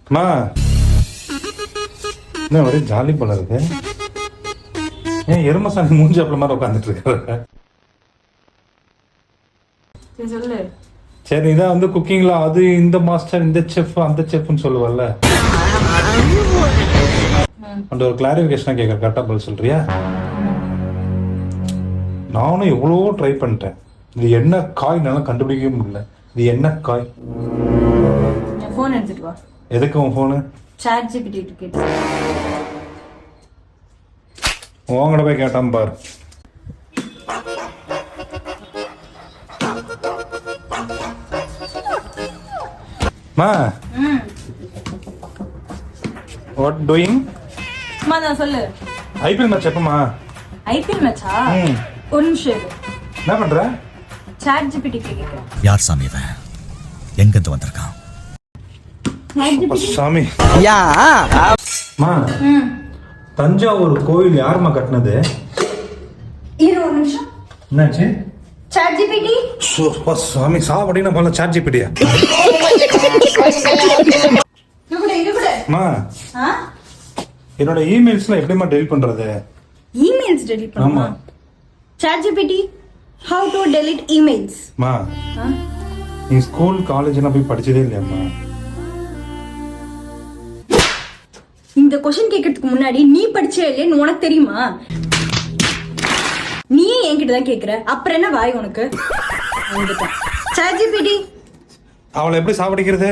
அம்மா என்ன ஒரே ஜாலி போல இருக்கு. ஏன் எருமசாமி மூஞ்சி அப்பள மாதிரி உட்காந்துட்டு இருக்காரு? சொல்லு. சரி, இதான் வந்து குக்கிங்ல அது இந்த மாஸ்டர் இந்த செஃப் அந்த செஃப்னு சொல்லுவல்ல, அந்த ஒரு கிளாரிஃபிகேஷனா கேட்க கரெக்டா பதில் சொல்றியா? நானும் எவ்வளவோ ட்ரை பண்ணிட்டேன். இது என்ன காய் நல்லா கண்டுபிடிக்கவே முடியல. இது என்ன காய்? போன் எடுத்துட்டு வா. எதுக்கு உன் போனு? சாட் ஜிபிடி கேட்டு உங்கட போய் கேட்டான் பாரு. மா வாட் டூயிங்? அம்மா நான் சொல்லு. IPL match எப்பமா? ஐபிஎல் மேட்சா? ஒரு நிமிஷம் இரு. என்ன பண்ற? சாட் ஜிபிடி கேக்குறேன். யார் சாமி இவன்? எங்க இருந்து வந்திருக்கான்? சாமி யா மா, தஞ்சாவூர் கோயில் யாருமா கட்டினது? இரு ஒரு நிமிஷம். என்னாச்சு? ChatGPT. சாமி சாவடினா பல சாட் ஜிபிடியா? மா, என்னோட இமெயில்ஸ்லாம் எப்படிமா டெலீட் பண்றது? இமெயில்ஸ் டெலீட் பண்ணுமா? ChatGPT how to delete emails. மா, நீ ஸ்கூல் காலேஜ்லாம் போய் படிச்சதே இல்லையாம்மா? இந்த क्वेश्चन கேக்குறதுக்கு முன்னாடி நீ படிச்சே இல்லைன்னு உனக்கு தெரியுமா? நீ என்கிட்ட தான் கேக்குற, அப்புறம் என்ன வாய் உனக்கு? சாட் ஜிபிடி அவளை எப்படி சாவடிக்கிறது?